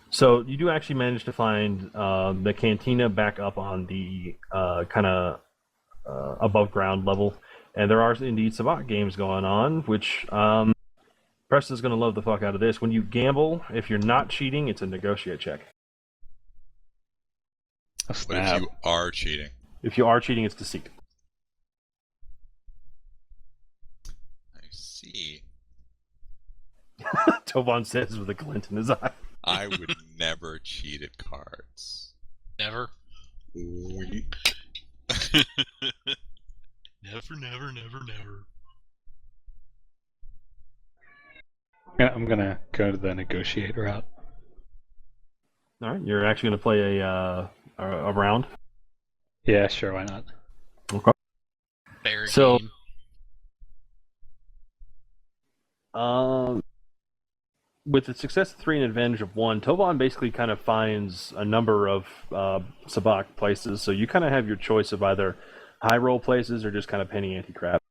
So you do actually manage to find the cantina back up on the kind of above ground level, and there are indeed sabacc games going on, which Preston's going to love the fuck out of this. When you gamble, if you're not cheating, it's a negotiate check. But if you are cheating? If you are cheating, it's deceit. I see. Tovan says with a glint in his eye. I would never cheat at cards. Never? Weak. Never, never, never, never. Yeah, I'm gonna go to the negotiate route. All right, you're actually going to play a round. Yeah, sure, why not? Okay. Fair So, game. With the success of 3 and advantage of 1, Tovan basically kind of finds a number of sabacc places, so you kind of have your choice of either high roll places or just kind of penny ante crap.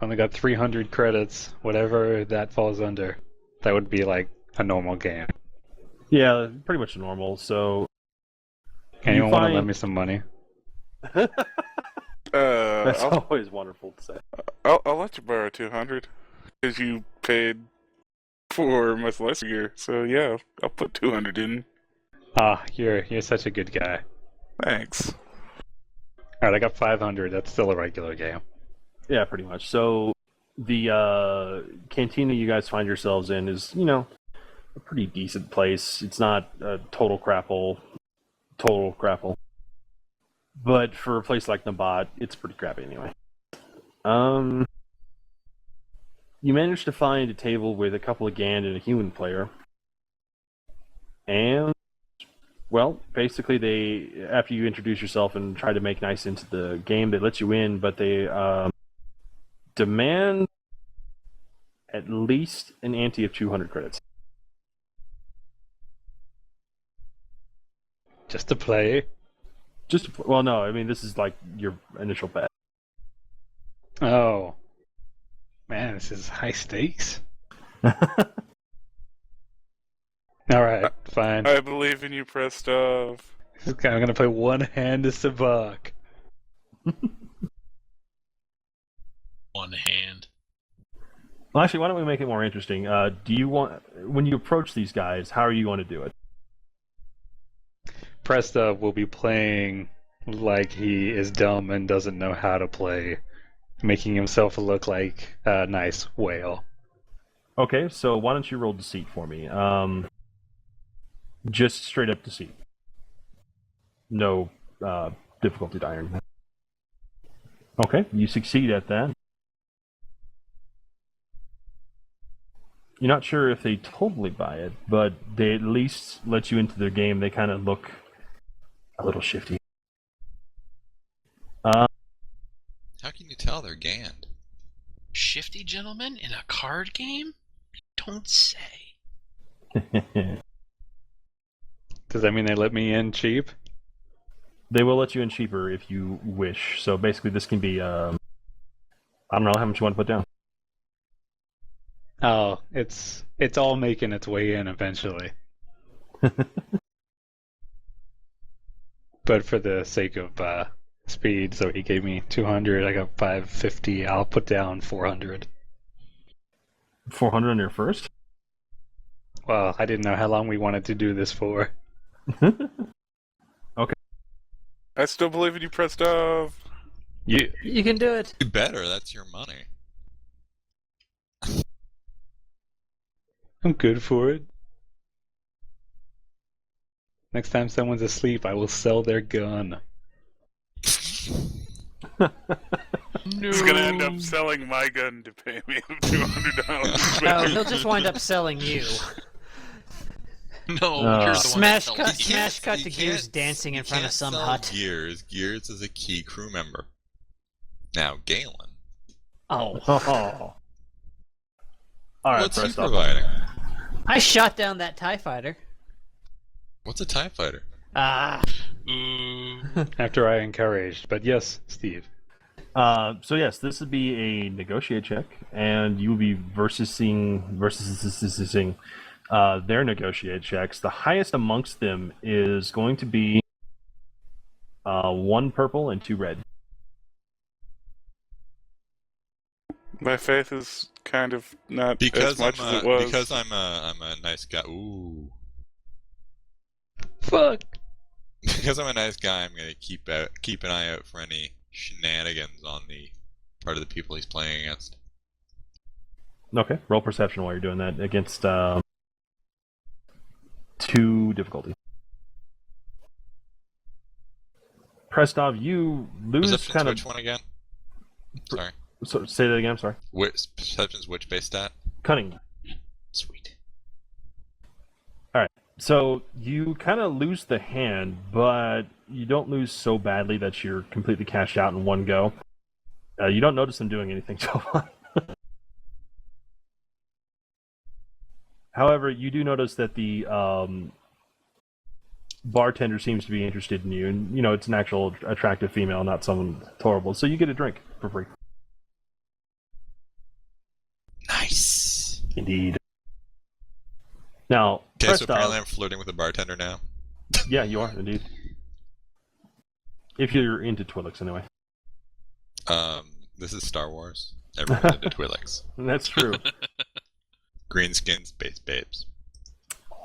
Only got 300 credits, whatever that falls under. That would be like a normal game. Yeah, pretty much normal. So, Anyone want to lend me some money? That's always wonderful to say. I'll let you borrow 200 because you paid for much less gear. So yeah, I'll put 200 in. Ah, you're such a good guy. Thanks. All right, I got 500. That's still a regular game. Yeah, pretty much. So the cantina you guys find yourselves in is, a pretty decent place. It's not a total crap hole. But for a place like Nabat, it's pretty crappy anyway. You managed to find a table with a couple of Gand and a human player. And, well, basically after you introduce yourself and try to make nice into the game, they let you in, but they demand at least an ante of 200 credits. Just to play? Well, no, I mean, this is like your initial bet. Oh. Man, this is high stakes. Alright, fine. I believe in you, Prestov. I'm gonna play one hand of sabacc. One hand. Well, actually, why don't we make it more interesting? When you approach these guys, how are you going to do it? Presta will be playing like he is dumb and doesn't know how to play, making himself look like a nice whale. Okay, so why don't you roll deceit for me? Just straight up deceit. No difficulty to iron. Okay, you succeed at that. You're not sure if they totally buy it, but they at least let you into their game. They kind of look a little shifty. How can you tell they're Gand? Shifty gentlemen in a card game? Don't say. Does that mean they let me in cheap? They will let you in cheaper if you wish. So basically this can be, I don't know how much you want to put down. Oh, it's all making its way in eventually. But for the sake of speed, so he gave me 200, I got 550, I'll put down 400. 400 on your first? Well, I didn't know how long we wanted to do this for. Okay. I still believe in you, Prestov. You can do it. You better, that's your money. I'm good for it. Next time someone's asleep, I will sell their gun. No. He's gonna end up selling my gun to pay me $200. No, he'll just wind up selling you. No, you're the Smash one cut, that sells smash cut You to Gears can't- dancing in you front of can't some sell hut. Gears. Gears is a key crew member. Now, Galen. Oh. Oh. Alright, What's he first off. providing? I shot down that TIE fighter. What's a TIE fighter? Ah. After I encouraged, but yes, Steve. So yes, this would be a negotiate check, and you will be versusing their negotiate checks. The highest amongst them is going to be 1 purple and 2 red. My faith is kind of not Because as much as it was. because I'm a nice guy. Ooh. Fuck. Because I'm a nice guy, I'm gonna keep an eye out for any shenanigans on the part of the people he's playing against. Okay, roll perception while you're doing that against 2 difficulty. Prestov, you lose Perception's kind of. which one again? Sorry. So, say that again. I'm sorry. Perception's which base stat? Cunning. Sweet. So you kind of lose the hand, but you don't lose so badly that you're completely cashed out in one go. You don't notice them doing anything so far. However, you do notice that the bartender seems to be interested in you, and you know it's an actual attractive female, not someone horrible. So you get a drink for free. Nice. Indeed. Now, Okay, so Prestov, apparently I'm flirting with the bartender now. yeah, you are indeed. If you're into Twi'leks, anyway. This is Star Wars. Everyone's into Twi'leks. That's true. Greenskins, space babes.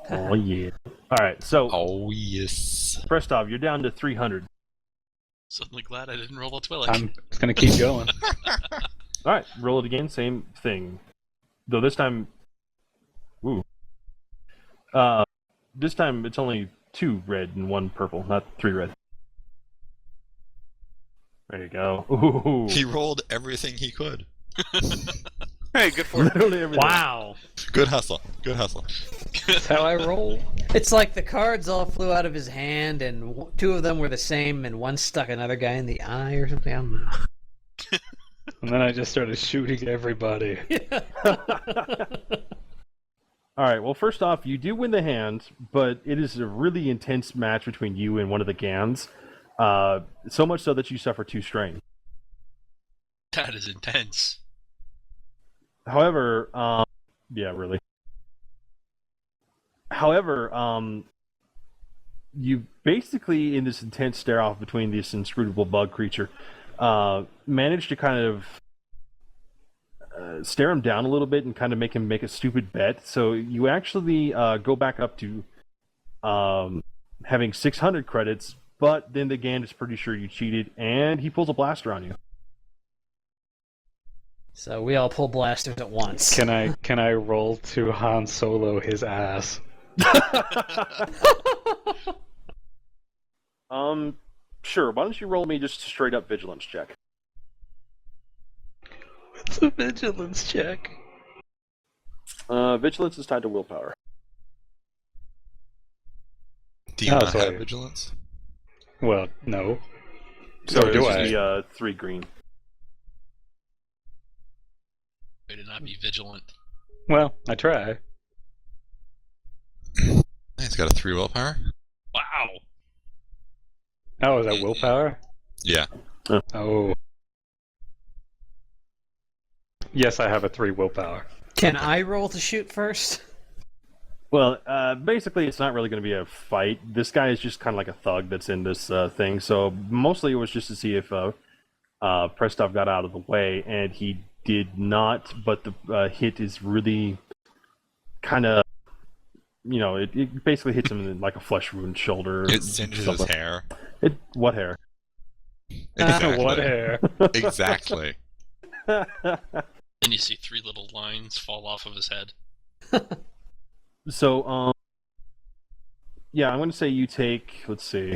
Oh yeah. All right, so Oh yes. Prestov, you're down to 300. Suddenly glad I didn't roll a Twi'lek. I'm just gonna keep going. All right, roll it again. Same thing. Though this time, woo. This time it's only 2 red and 1 purple, not 3 red. There you go. Ooh. He rolled everything he could. Hey, good for it. Literally everything. Wow. Good hustle. Good hustle. That's how I roll. It's like the cards all flew out of his hand, and 2 of them were the same, and one stuck another guy in the eye or something. I don't know. And then I just started shooting everybody. All right, well, first off, you do win the hand, but it is a really intense match between you and one of the Gands. So much so that you suffer 2 strain. That is intense. However, yeah, really. However, you basically, in this intense stare-off between this inscrutable bug creature, managed to kind of stare him down a little bit and kind of make him make a stupid bet. So you actually go back up to having 600 credits, but then the Gand is pretty sure you cheated, and he pulls a blaster on you. So we all pull blasters at once. Can I roll to Han Solo his ass? Sure. Why don't you roll me just a straight up vigilance check? It's a vigilance check. Vigilance is tied to willpower. Do you Oh, not sorry. have vigilance? Well, no. So Or do it's I? the 3 green. Way to not be vigilant. Well, I try. He's got a 3 willpower? Wow. Oh, is that willpower? Yeah. Oh. Yes, I have a 3 willpower. Can I roll to shoot first? Well, basically, it's not really going to be a fight. This guy is just kind of like a thug that's in this thing. So mostly it was just to see if Prestov got out of the way, and he did not. But the hit is really kind of, you know, it basically hits him in like a flesh wound shoulder. It singes his hair. What hair? Exactly. What hair? Exactly. Then you see 3 little lines fall off of his head. So, yeah, I'm going to say you take, let's see.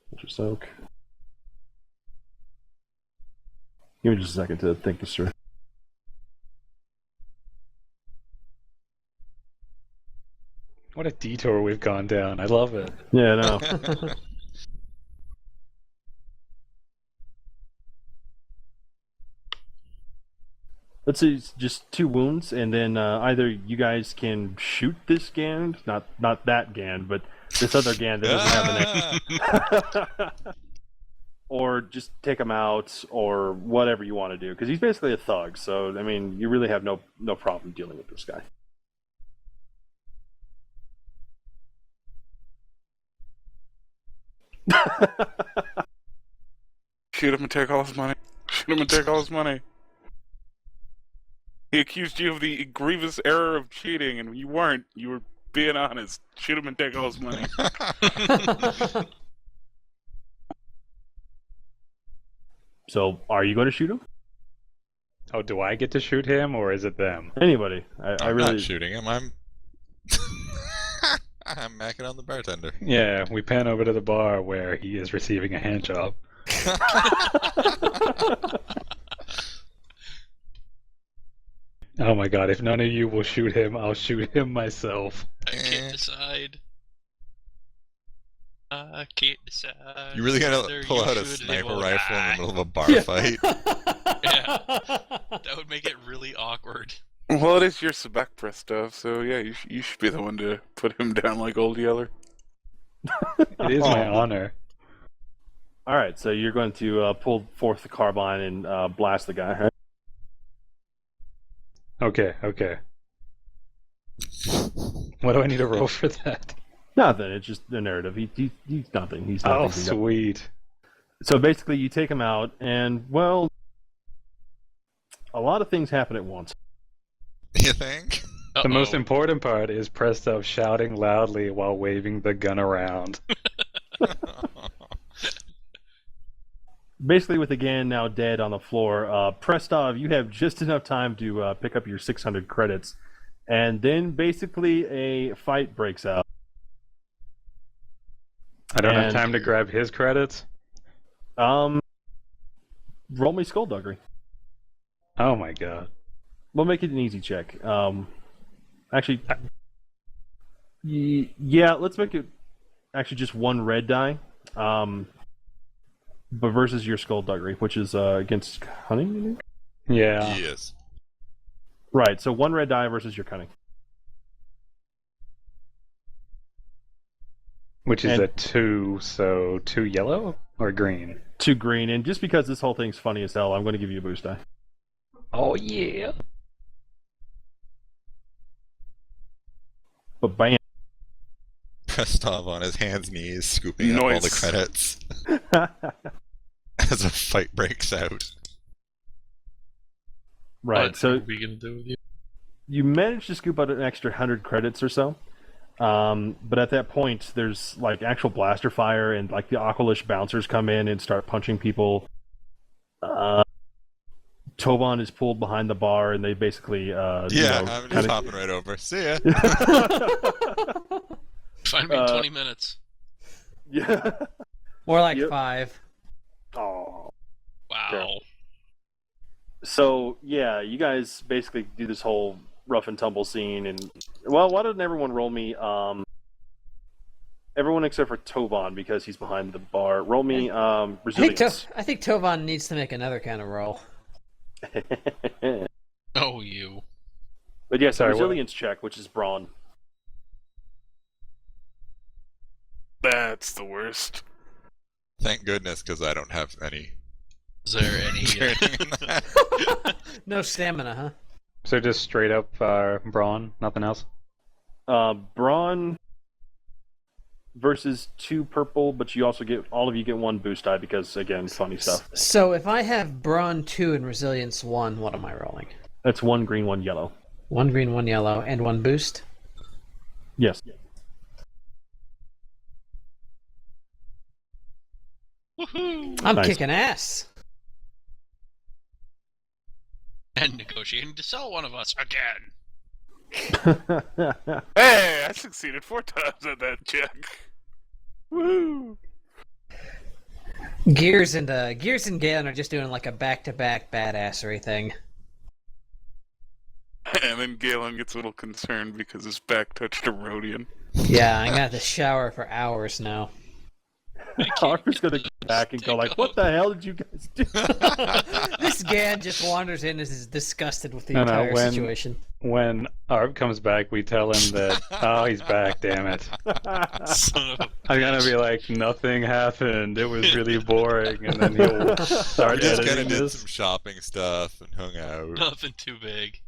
What's your soak? Give me just a second to think this through. What a detour we've gone down. I love it. Yeah, no. Let's say it's just 2 wounds, and then either you guys can shoot this Gand, not that Gand, but this other Gand that doesn't have a name, or just take him out, or whatever you want to do, because he's basically a thug. So I mean, you really have no problem dealing with this guy. Shoot him and take all his money. Shoot him and take all his money. He accused you of the grievous error of cheating, and you weren't. You were being honest. Shoot him and take all his money. So, are you going to shoot him? Oh, do I get to shoot him, or is it them? Anybody? I I'm really. not shooting him. I'm macking on the bartender. Yeah, we pan over to the bar where he is receiving a hand job. Oh my god, if none of you will shoot him, I'll shoot him myself. I can't decide. I can't decide. You really gotta whether pull you out a should sniper live or rifle in the die. middle of a bar fight. Yeah. That would make it really awkward. Well, it is your Sebekpra stuff, so yeah, you should be the one to put him down like Old Yeller. It is my honor. All right, so you're going to pull forth the carbine and blast the guy, right? Okay. What do I need to roll for that? Nothing. It's just a narrative. He's nothing. He's nothing. Oh, sweet. So basically, you take him out, and well, a lot of things happen at once. You think? The most important part is Presto shouting loudly while waving the gun around. Basically, with the Gand now dead on the floor, Prestov, you have just enough time to pick up your 600 credits, and then basically a fight breaks out. I don't have And- time to grab his credits. Roll me skullduggery. Oh my god. We'll make it an easy check. Actually, yeah, let's make it actually just one red die. But versus your skullduggery, which is against cunning, I think? Yeah. Yes. Right, so one red die versus your cunning. Which is And- a 2, so 2 yellow or green? 2 green, and just because this whole thing's funny as hell, I'm going to give you a boost die. Oh yeah. But bam. Prestov on his hands, knees, scooping up all the Nice. credits as a fight breaks out. Right, What so are we gonna do with you? you managed to scoop out an extra 100 credits or so. But at that point, there's like actual blaster fire, and like the Aqualish bouncers come in and start punching people. Toban is pulled behind the bar, and they basically, Yeah, I'm just kinda- hopping right over. See ya. Find me in 20 minutes. Yeah. More like Yep. 5. Oh. Wow. Okay. So yeah, you guys basically do this whole rough and tumble scene, and well, why doesn't everyone roll me? Everyone except for Toban, because he's behind the bar. Roll me resilience. I think Tovan needs to make another kind of roll. Oh, you. But yes, Sorry, a what? resilience check, which is brawn. That's the worst. Thank goodness, because I don't have any Is there any... training in that. No stamina, huh? So just straight up brawn, nothing else? Brawn versus 2 purple, but you also get all of you get 1 boost die because again, funny stuff. So if I have Brawn 2 and Resilience 1, what am I rolling? That's 1 green, 1 yellow. 1 green, 1 yellow, and 1 boost? Yes. Woohoo! I'm Nice. kicking ass. And negotiating to sell one of us again. Hey, I succeeded 4 times at that check. Woo! Gears and Galen are just doing like a back-to-back badassery thing. And then Galen gets a little concerned because his back touched a Rhodian. Yeah, I got to shower for hours now. Harper's gonna go back and go like, "What the hell did you guys do?" This Gand just wanders in and is disgusted with the No, entire when- situation. When Arp comes back, we tell him that, oh, he's back, damn it. Son of a I'm gonna be like, nothing happened, it was really boring, and then he'll start Just kind of editing did this. some shopping stuff and hung out. nothing too big.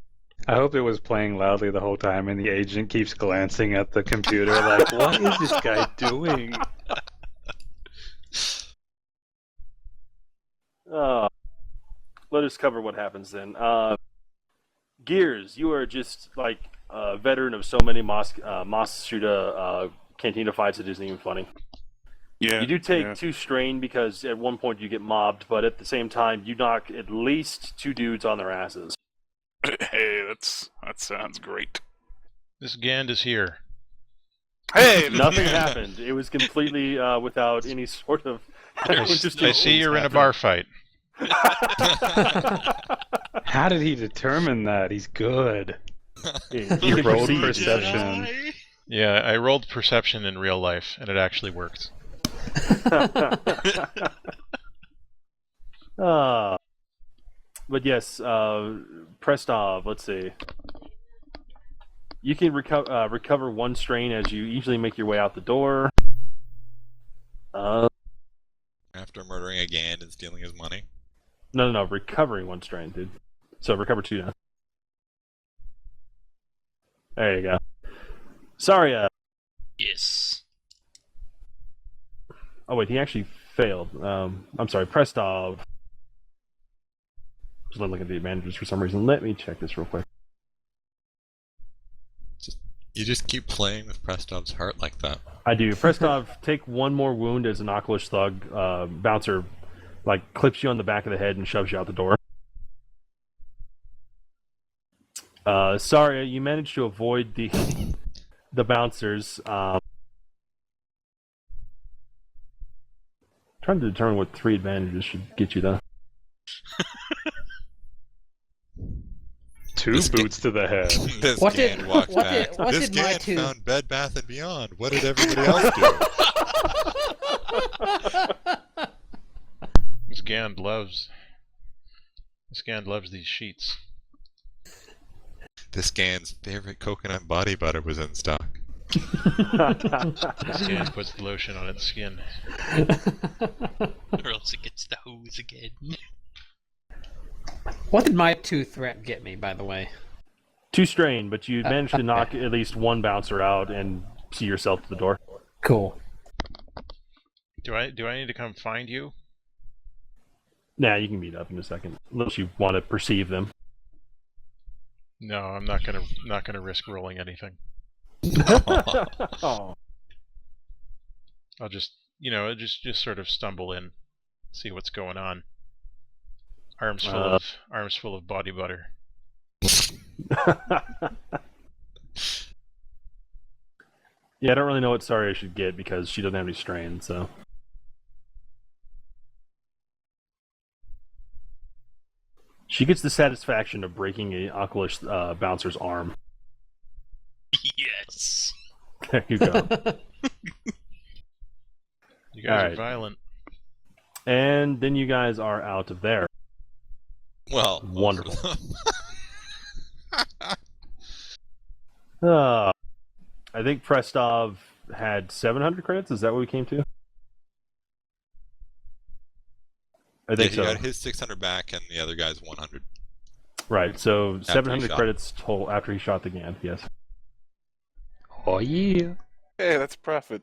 I hope it was playing loudly the whole time, and the agent keeps glancing at the computer like, what is this guy doing? Let us cover what happens then. Gears, you are just like a veteran of so many Masuda cantina fights, it isn't even funny. Yeah. You do take yeah. 2 strain because at one point you get mobbed, but at the same time you knock at least 2 dudes on their asses. Hey, that sounds great. This Gand is here. Hey, Nothing happened. It was completely without any sort of. I see you're in a bar fight. How did he determine that? He's good. He He can rolled perceive. perception. Yeah, I rolled perception in real life, and it actually worked. But yes, Prestov, let's see. You can recover 1 strain as you easily make your way out the door. After murdering a Gand and stealing his money. No, recovering 1 strain, dude. So recover 2 now. There you go. Sorry, Yes. oh wait, he actually failed. I'm sorry, Prestov. Just looking at the advantages for some reason. Let me check this real quick. You just keep playing with Prestov's heart like that. I do. Prestov, take 1 more wound as an Oculus Thug. Bouncer, like, clips you on the back of the head and shoves you out the door. Sorry, you managed to avoid the bouncers. Trying to determine what 3 advantages should get you, though. 2 This boots to the head. This What did- Gand walks what back. did- what This did my Gand 2 found Bed Bath & Beyond. What did everybody else do? This Gand loves these sheets. This Gand's favorite coconut body butter was in stock. This Gand puts the lotion on its skin. Or else it gets the hose again. What did my 2 threat get me, by the way? 2 strain, but you managed to okay. knock at least 1 bouncer out and see yourself to the door. Cool. Do I need to come find you? Nah, you can meet up in a second, unless you want to perceive them. No, I'm not gonna risk rolling anything. Oh. I'll just just sort of stumble in, see what's going on. Arms full of body butter. Yeah, I don't really know what sorry I should get because she doesn't have any strain, so. She gets the satisfaction of breaking a Oculus bouncer's arm. Yes. There you go. You guys Alright. are violent. And then you guys are out of there. Well, Wonderful. I think Prestov had 700 credits. Is that what we came to? I think he so. got his 600 back and the other guy's 100. Right, so After he 700 shot. credits total after he shot the Gand, yes. Oh yeah. Hey, that's profit.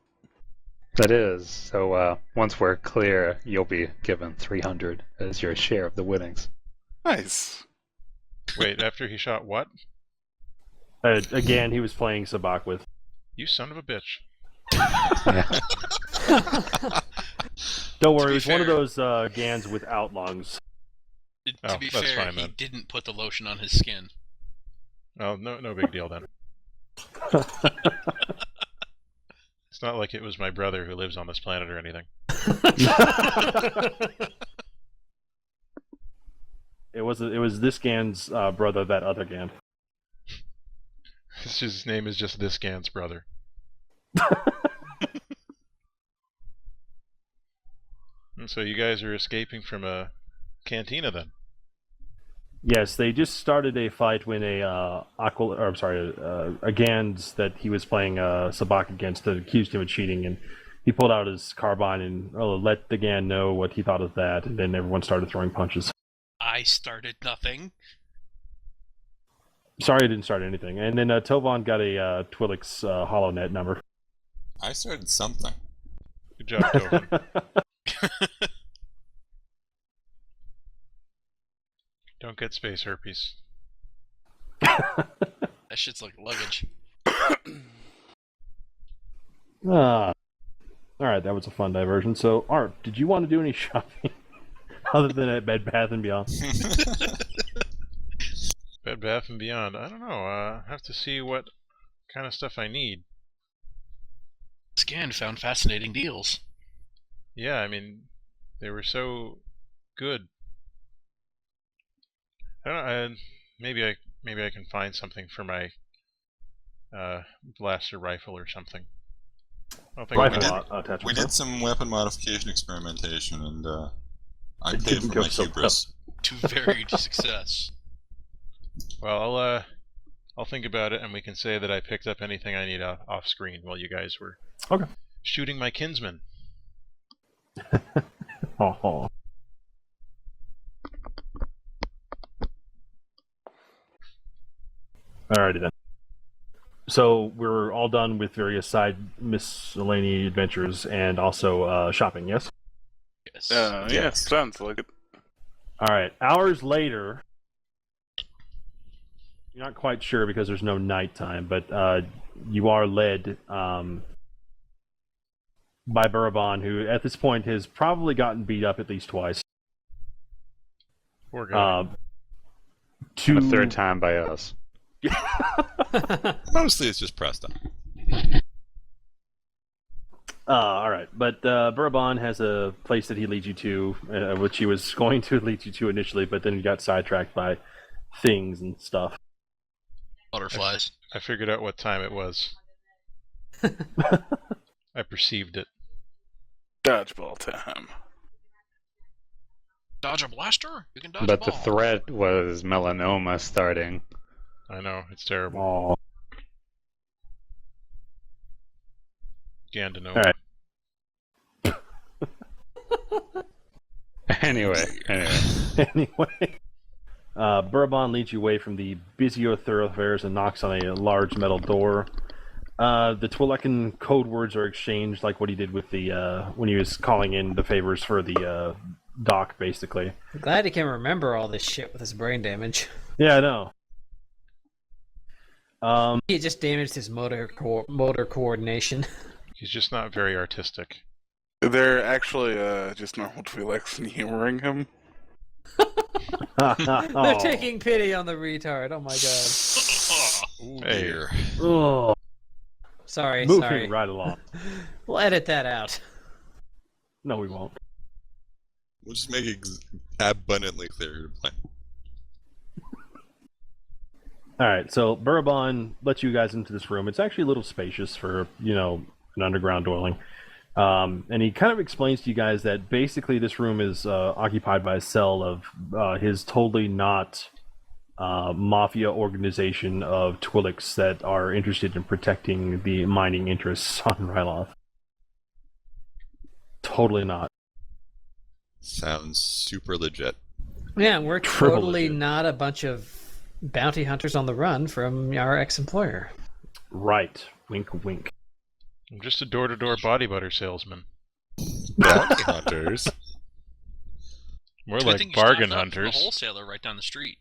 That is. So once we're clear, you'll be given 300 as your share of the winnings. Nice. Wait, after he shot what? Again, he was playing Sabak with. You son of a bitch. Don't To worry, be it was one of fair- those Gands without lungs. Oh, To be that's fair, fine, he then. didn't put the lotion on his skin. Oh, no big deal then. It's not like it was my brother who lives on this planet or anything. It was this Gand's brother, that other Gand. His name is just this Gand's brother. And so you guys are escaping from a cantina then? Yes, they just started a fight when a Gand that he was playing Sabak against that accused him of cheating, and he pulled out his carbine and let the Gand know what he thought of that, and then everyone started throwing punches. I started nothing. Sorry I didn't start anything. And then Tovan got a Twi'lek's HoloNet number. I started something. Good job, Tobin. Don't get space herpes. That shit's like luggage. All right, that was a fun diversion. So, Art, did you want to do any shopping other than at Bed Bath & Beyond? Bed Bath & Beyond. I don't know. I have to see what kind of stuff I need. Gand found fascinating deals. Yeah, I mean, they were so good. I don't know. Maybe I can find something for my blaster rifle or something. I don't think Rifle did- attachment. We did some weapon modification experimentation, and I paid for go my so hubris. To varied success. Well, I'll think about it, and we can say that I picked up anything I need off screen while you guys were shooting my kinsman. Oh. Alrighty then. So we're all done with various side miscellaneous adventures and also shopping, yes? Yes. Yeah, sounds like it. Alright, hours later, you're not quite sure because there's no nighttime, but you are led by Bourbon, who at this point has probably gotten beat up at least twice. Poor guy. And a third time by us. Mostly it's just Preston. Alright, but Bourbon has a place that he leads you to, which he was going to lead you to initially, but then he got sidetracked by things and stuff. Butterflies. I figured out what time it was. I perceived it. Dodgeball time. Dodge a blaster? You can dodge a But ball. the threat was melanoma starting. I know, it's terrible. Oh. Gand to know. Alright. Anyway. Anyway, Bourbon leads you away from the busier thoroughfares and knocks on a large metal door. The Twi'lekan code words are exchanged like what he did with the when he was calling in the favors for the dock, basically. I'm glad he can remember all this shit with his brain damage. Yeah, I know. He just damaged his motor coordination. He's just not very artistic. They're actually just normal Twi'leks and humoring him. They're taking pity on the retard. Oh my god. Ooh, Hey. dear. Oh, Sorry, moving sorry. right along. We'll edit that out. No, we won't. We'll just make it abundantly clear to play. Alright, so Bourbon lets you guys into this room. It's actually a little spacious for, an underground dwelling. And he kind of explains to you guys that basically this room is occupied by a cell of his totally not mafia organization of Twi'leks that are interested in protecting the mining interests on Ryloth. Totally not. Sounds super legit. Yeah, we're Triple totally legit. not a bunch of bounty hunters on the run from our ex-employer. Right. Wink, wink. I'm just a door-to-door body butter salesman. Bounty hunters. More Good like thing you bargain stopped up for the hunters. wholesaler right down the street.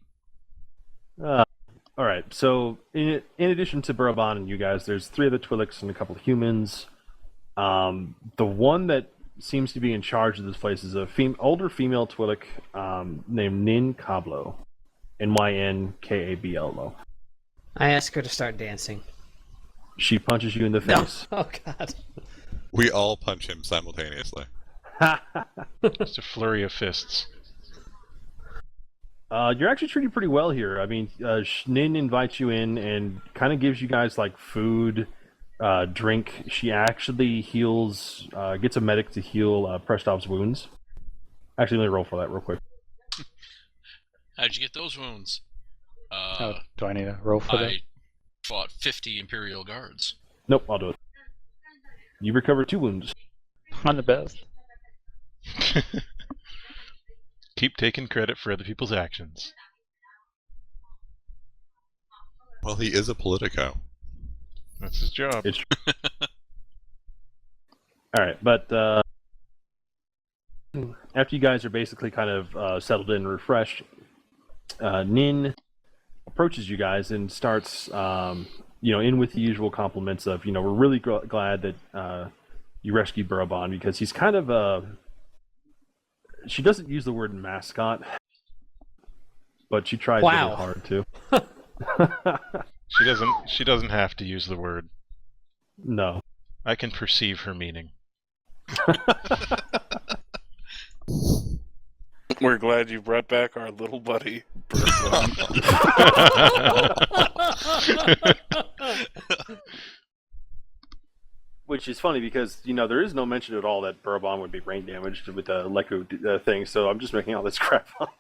Alright, so in addition to Bourbon and you guys, there's 3 other Twi'leks and a couple of humans. The one that seems to be in charge of this place is a older female Twi'lek named Nin Kablo. Nynkablo. I asked her to start dancing. She punches you in the No. face. Oh god. We all punch him simultaneously. Just a flurry of fists. You're actually treated pretty well here. I mean, Nin invites you in and kind of gives you guys like food, drink. She actually heals, gets a medic to heal Prestov's wounds. Actually, let me roll for that real quick. How'd you get those wounds? Oh, do I need to roll for that? I fought 50 Imperial guards. Nope, I'll do it. You recover 2 wounds. I'm the best. Keep taking credit for other people's actions. Well, he is a Politico. That's his job. It's Alright, but after you guys are basically kind of settled in and refreshed, Nin approaches you guys and starts, in with the usual compliments of, we're really glad that you rescued Burabon, because he's kind of she doesn't use the word mascot, but she tries really hard to. She doesn't have to use the word. No. I can perceive her meaning. We're glad you brought back our little buddy, Burabon. Which is funny because, there is no mention at all that Burabon would be brain damaged with the Leku thing, so I'm just making all this crap up.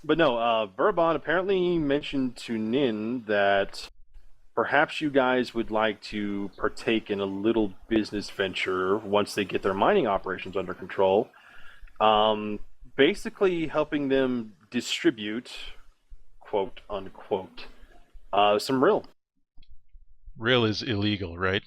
But no, Burabon apparently mentioned to Nin that perhaps you guys would like to partake in a little business venture once they get their mining operations under control. Basically helping them distribute, quote unquote, some rill. Rill is illegal, right?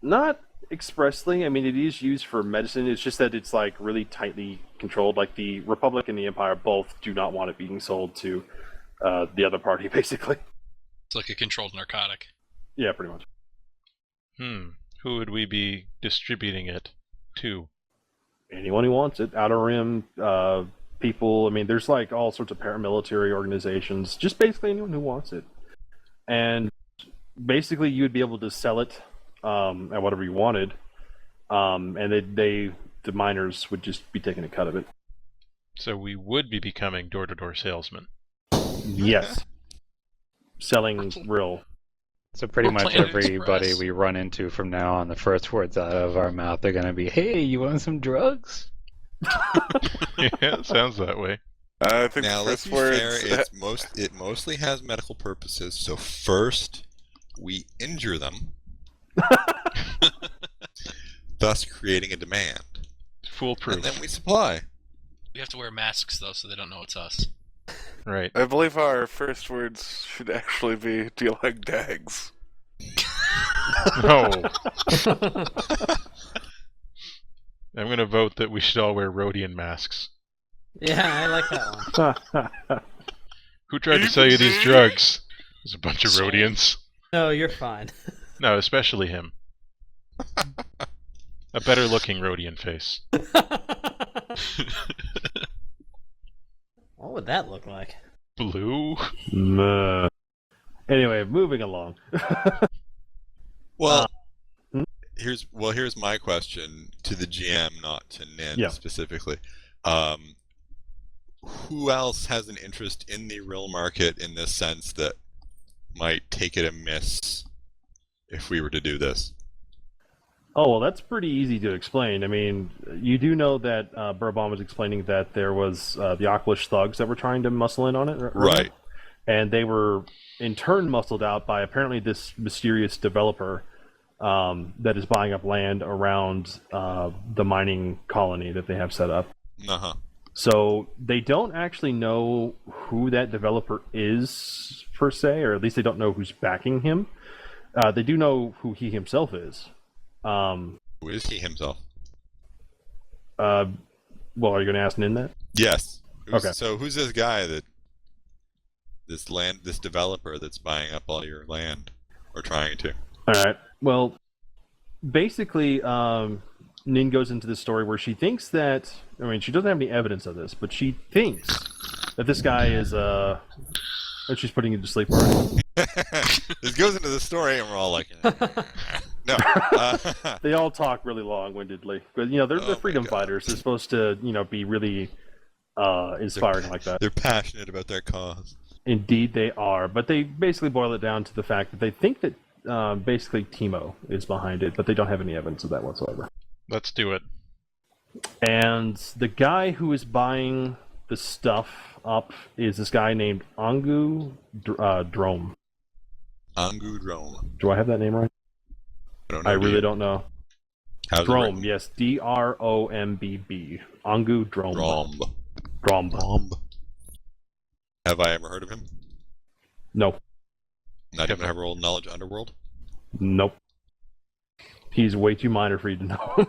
Not expressly. I mean, it is used for medicine. It's just that it's like really tightly controlled. Like the Republic and the Empire both do not want it being sold to the other party, basically. It's like a controlled narcotic. Yeah, pretty much. Who would we be distributing it to? Anyone who wants it. Outer Rim, people. I mean, there's like all sorts of paramilitary organizations. Just basically anyone who wants it. And basically you would be able to sell it at whatever you wanted. And the miners would just be taking a cut of it. So we would be becoming door-to-door salesmen. Yes. Selling rill. So pretty We're much Planet everybody Express. we run into from now on, the first words out of our mouth are going to be, "Hey, you want some drugs?" Yeah, it sounds that way. I think Now, the let's first be fair, words. it mostly has medical purposes, so first we injure them, thus creating a demand. Foolproof. And then we supply. We have to wear masks, though, so they don't know it's us. Right. I believe our first words should actually be, "Do you like dags?" No. I'm going to vote that we should all wear Rhodian masks. Yeah, I like that one. Who tried to sell you these drugs? There's a bunch of Sold. Rhodians. No, you're fine. No, especially him. A better looking Rhodian face. What would that look like? Blue? Anyway, moving along. Well, hmm? here's my question to the GM, not to Nin Yeah. specifically. Who else has an interest in the real market in this sense that might take it amiss if we were to do this? Oh, well, that's pretty easy to explain. I mean, you do know that Burabon was explaining that there was the Aqualish thugs that were trying to muscle in on it. Right. And they were, in turn, muscled out by apparently this mysterious developer that is buying up land around the mining colony that they have set up. Uh-huh. So they don't actually know who that developer is, per se, or at least they don't know who's backing him. They do know who he himself is. Who is he himself? Well, are you going to ask Nin that? Yes. Okay. So who's this guy this developer that's buying up all your land, or trying to? All right. Well, basically, Nin goes into this story where she thinks that, I mean, she doesn't have any evidence of this, but she thinks that this guy is, and she's putting him to sleep already. This goes into the story, and we're all like, no. They all talk really long-windedly. But, they're Oh my freedom God. fighters. They're supposed to, be really inspiring like that. They're passionate about their cause. Indeed they are. But they basically boil it down to the fact that they think that basically Timo is behind it, but they don't have any evidence of that whatsoever. Let's do it. And the guy who is buying the stuff up is this guy named Angu Drome. Angu Drome. Do I have that name right? I don't know. I do really you? don't know. How's it Drome, written? yes. Drombb. Angu Drome. Dromb. Drome. Dromb. Have I ever heard of him? No. Not even have a roll knowledge underworld? Nope. He's way too minor for you to know.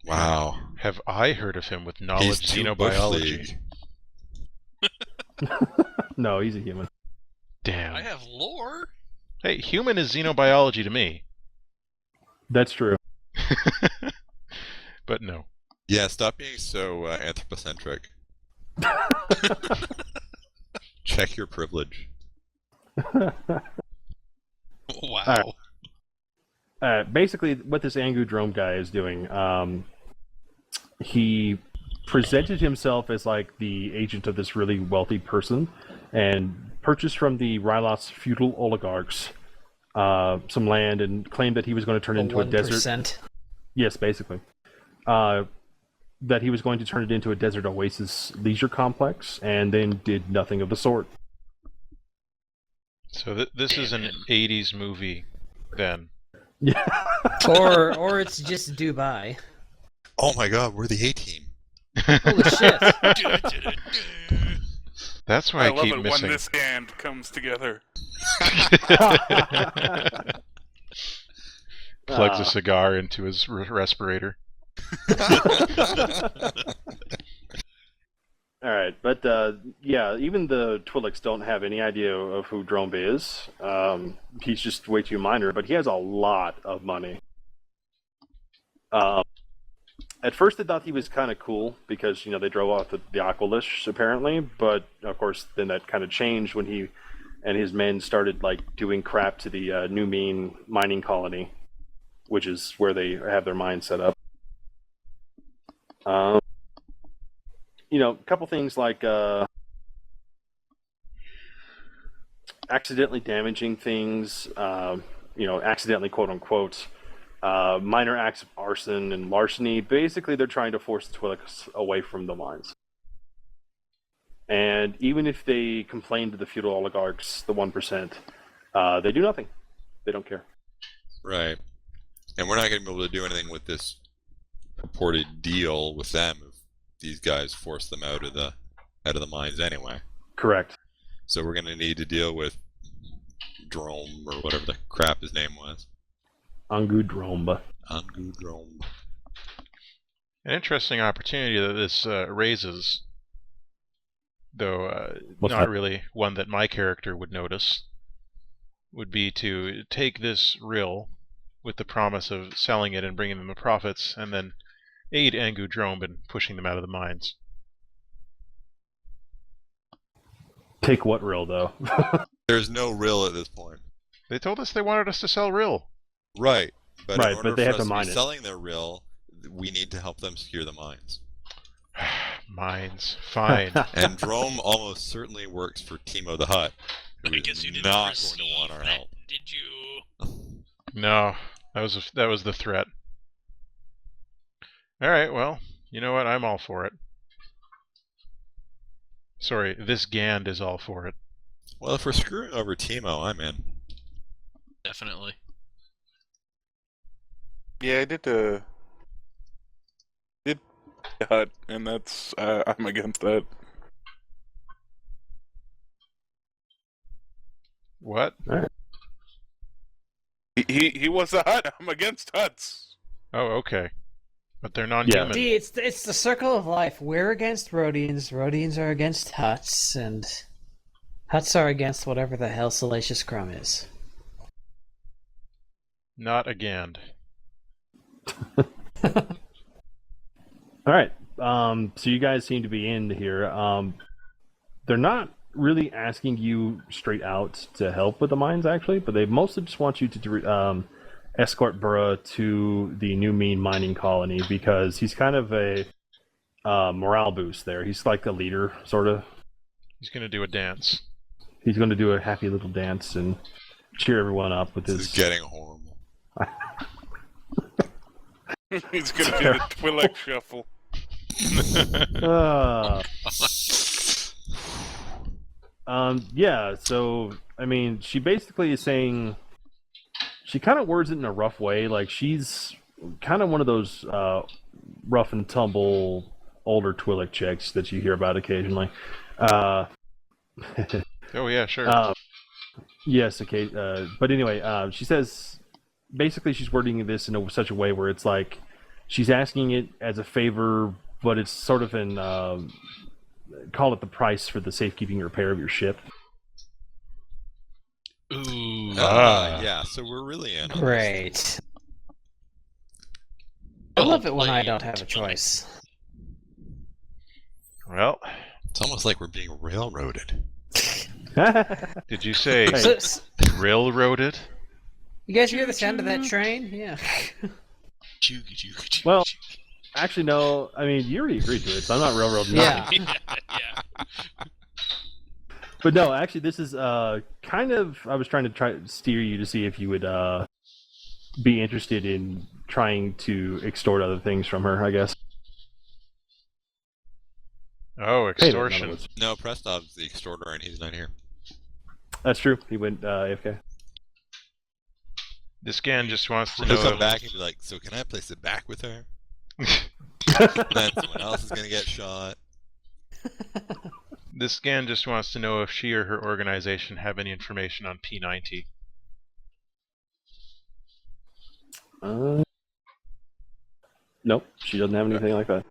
Wow. Have I heard of him with He's knowledge too bush xenobiology? league. No, he's a human. Damn. I have lore. Hey, human is xenobiology to me. That's true. But no. Yeah, stop being so anthropocentric. Check your privilege. Wow. Basically, what this Angudrome guy is doing, he presented himself as like the agent of this really wealthy person, and purchased from the Rylos feudal oligarchs some land, and claimed that he was going to turn it into a desert. 1%. Yes, basically. That he was going to turn it into a desert oasis leisure complex, and then did nothing of the sort. So this is an 80s movie, then. Yeah. Or it's just Dubai. Oh my god, we're the A-team. Holy shit. That's why I love keep it missing. when this hand comes together. Plugs a cigar into his respirator. Alright, but yeah, even the Twi'leks don't have any idea of who Drombe is. He's just way too minor, but he has a lot of money. At first they thought he was kind of cool because, you know, they drove off the Aqualish, apparently, but of course then that kind of changed when he and his men started like doing crap to the New Mean mining colony, which is where they have their mine set up. You know, a couple things like accidentally damaging things, you know, accidentally quote unquote, minor acts of arson and larceny. Basically, they're trying to force the Twi'leks away from the mines. And even if they complain to the feudal oligarchs, the 1%, they do nothing. They don't care. Right. And we're not going to be able to do anything with this purported deal with them if these guys force them out of the mines anyway. Correct. So we're going to need to deal with Drome, or whatever the crap his name was. Angudrome. Angudrome. An interesting opportunity that this raises, though What's not that? really one that my character would notice, would be to take this rill with the promise of selling it and bringing them the profits, and then aid Angudrome in pushing them out of the mines. Take what rill, though? There's no rill at this point. They told us they wanted us to sell rill. Right. But Right, in order but they for have us to to mine be it. selling their rill, we need to help them secure the mines. Mines. Fine. And Drome almost certainly works for Timo the Hutt, who I guess you is didn't not receive going to want our that, help. did you? No, that was the threat. Alright, well, you know what? I'm all for it. Sorry, this Gand is all for it. Well, if we're screwing over Timo, I'm in. Definitely. Yeah, I did Hutt, and that's I'm against that. What? He was a Hutt. I'm against Hutts. Oh, okay. But they're non-human. See, it's the circle of life. We're against Rhodians. Rhodians are against Hutts, and Hutts are against whatever the hell Salacious Crumb is. Not a Gand. Alright, so you guys seem to be in here. They're not really asking you straight out to help with the mines, actually, but they mostly just want you to escort Burra to the New Mean mining colony, because he's kind of a morale boost there. He's like a leader, sort of. He's gonna do a dance. He's going to do a happy little dance and cheer everyone up with This his... is getting horrible. He's gonna do the Twi'lek shuffle. Yeah, so, I mean, she basically is saying... She kind of words it in a rough way, like she's kind of one of those rough and tumble older Twi'lek chicks that you hear about occasionally. Oh yeah, sure. Yes, okay. But anyway, she says basically she's wording this in such a way where it's like she's asking it as a favor, but it's sort of an call it the price for the safekeeping repair of your ship. Ooh. Yeah, so we're really in on this. Great. I love it when I don't have a choice. Well, It's almost like we're being railroaded. did you say Hey. railroaded? You guys hear the sound of that train? Yeah. Well, actually, no. I mean, you already agreed to it, so I'm not railroading. Yeah. Yeah. But no, actually, this is kind of. I was trying to steer you to see if you would be interested in trying to extort other things from her. I guess. Oh, Hey, no, extortion. no, it's- No, Prestov's the extorter, and he's not here. That's true. He went AFK. This Gand just wants to He'll know. come back and be like, "So can I place it back with her?" Then someone else is gonna get shot. This Gand just wants to know if she or her organization have any information on P90. Nope, she doesn't have anything like that.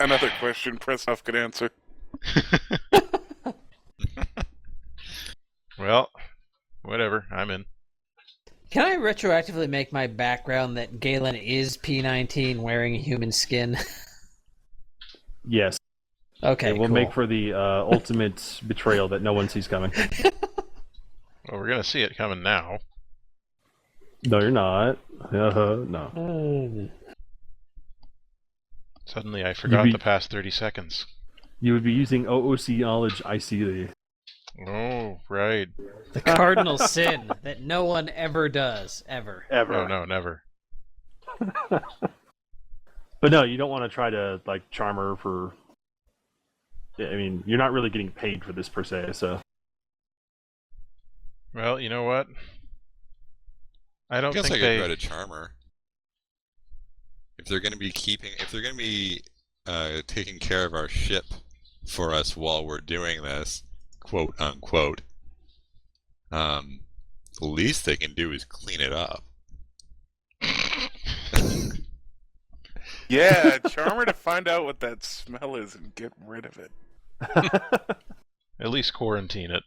Another question Prestov could answer. Well, whatever. I'm in. Can I retroactively make my background that Galen is P19 wearing a human skin? Yes, Okay, it will cool. make for the ultimate betrayal that no one sees coming. Well, we're gonna see it coming now. No, you're not. No. Suddenly, I forgot be- the past 30 seconds. You would be using OOC knowledge. I see the. Oh, right. The cardinal sin that no one ever does, ever. Ever. Oh, no, never. But no, you don't want to try to like charm her for. I mean, you're not really getting paid for this per se, so. Well, you know what? I I don't guess I think could they. try to charm her. If they're gonna be taking care of our ship for us while we're doing this, quote unquote, the least they can do is clean it up. Yeah, charm her to find out what that smell is and get rid of it. At least quarantine it.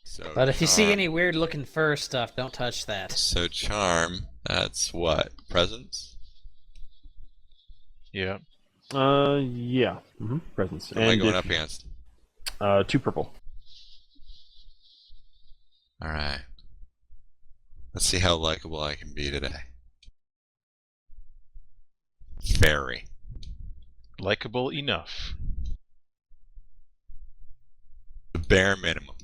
So But if you see charm- any weird looking fur stuff, don't touch that. So charm, that's what? Presence? Yeah. Yeah. Presence. What am I And going if- up against? 2 purple. Alright. Let's see how likable I can be today. Very. Likeable enough. The bare minimum.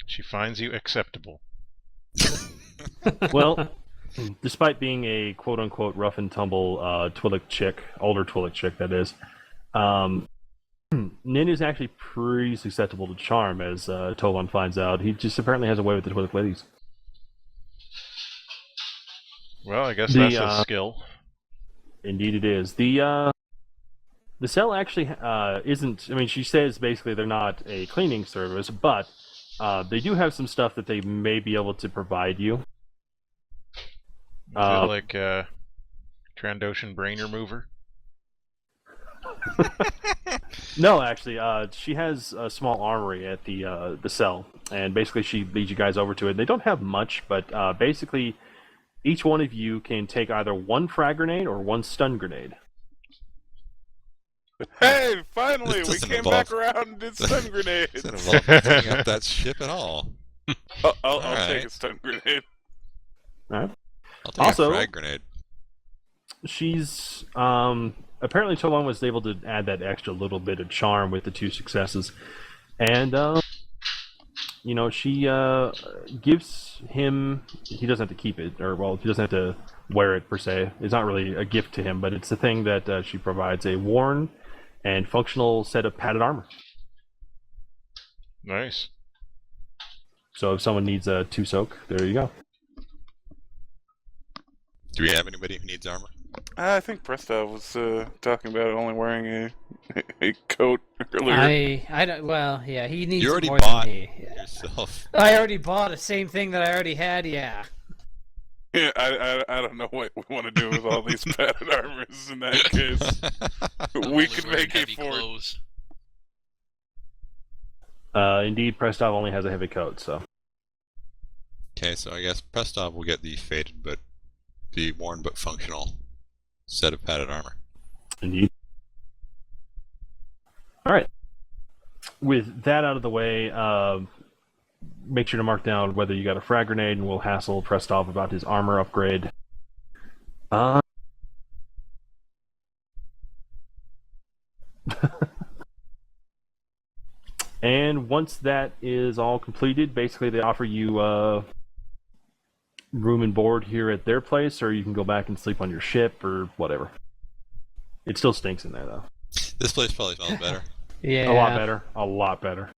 She finds you acceptable. Well, despite being a quote-unquote rough and tumble Twi'lek chick, older Twi'lek chick that is, Nin is actually pretty susceptible to charm, as Tolan finds out. He just apparently has a way with the Twi'lek ladies. Well, I guess The, that's a skill. Indeed it is. The cell actually isn't... I mean, she says basically they're not a cleaning service, but they do have some stuff that they may be able to provide you. Is it like Trandoshan brain remover? No, actually, she has a small armory at the cell, and basically she leads you guys over to it. They don't have much, but basically each one of you can take either 1 frag grenade or 1 stun grenade. Hey, finally, This we doesn't came involve- back around and did stun grenades. Doesn't involve cleaning up that ship at all. I'll take Alright. a stun grenade. All right. I'll take Also- a frag grenade. She's apparently Tolan was able to add that extra little bit of charm with the 2 successes, and you know, she gives him. He doesn't have to keep it, or well, he doesn't have to wear it per se. It's not really a gift to him, but it's a thing that she provides: a worn and functional set of padded armor. Nice. So if someone needs a 2 soak, there you go. Do we have anybody who needs armor? I think Prestov was talking about only wearing a coat earlier. I don't. Well, yeah, he needs You it already more bought than me. Yeah. yourself. I already bought the same thing that I already had. Yeah. Yeah, I don't know what we want to do with all these padded armors in that case. We Only could wearing make a heavy fort. clothes. Indeed, Prestov only has a heavy coat, so. Okay, so I guess Prestov will get the faded but the worn but functional set of padded armor. Indeed. Alright. With that out of the way, make sure to mark down whether you got a frag grenade, and we'll hassle Prestov about his armor upgrade. And once that is all completed, basically they offer you room and board here at their place, or you can go back and sleep on your ship, or whatever. It still stinks in there, though. This place probably smells better. Yeah. A lot better. A lot better.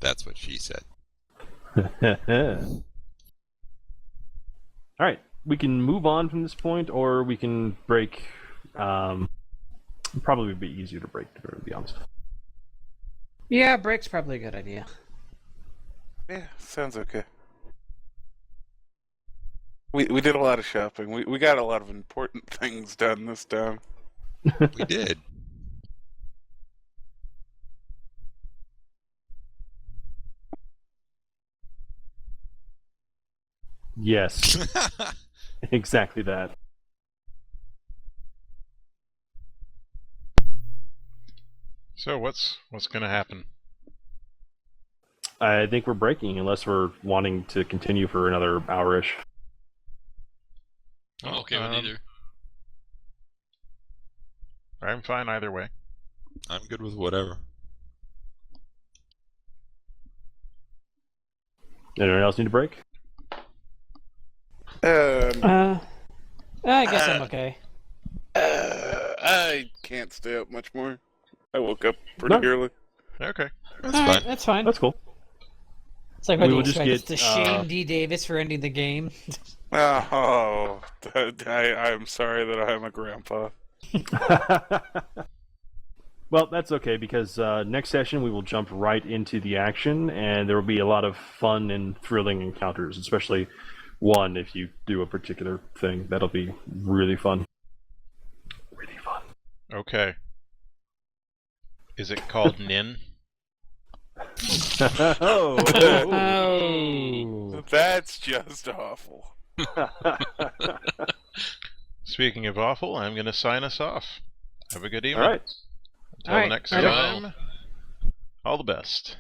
That's what she said. Alright, we can move on from this point, or we can break. Probably would be easier to break, to be honest. Yeah, break's probably a good idea. Yeah, sounds okay. We did a lot of shopping. We got a lot of important things done this time. We did. Yes, exactly that. So what's going to happen? I think we're breaking, unless we're wanting to continue for another hour-ish. I'm okay with either. I'm fine either way. I'm good with whatever. Anyone else need to break? I guess I'm okay. I can't stay up much more. I woke up pretty No. early. Okay. That's All right, fine. that's fine. That's cool. It's like We what do you will just expect? get, To shame D. Davis for ending the game. Oh, I'm sorry that I'm a grandpa. Well, that's okay, because next session we will jump right into the action, and there will be a lot of fun and thrilling encounters, especially one if you do a particular thing. That'll be really fun. Really fun. Okay. Is it called Nin? Oh. Oh. That's just awful. Speaking of awful, I'm going to sign us off. Have a good evening. All right. Until All right. next All right. time, all the best.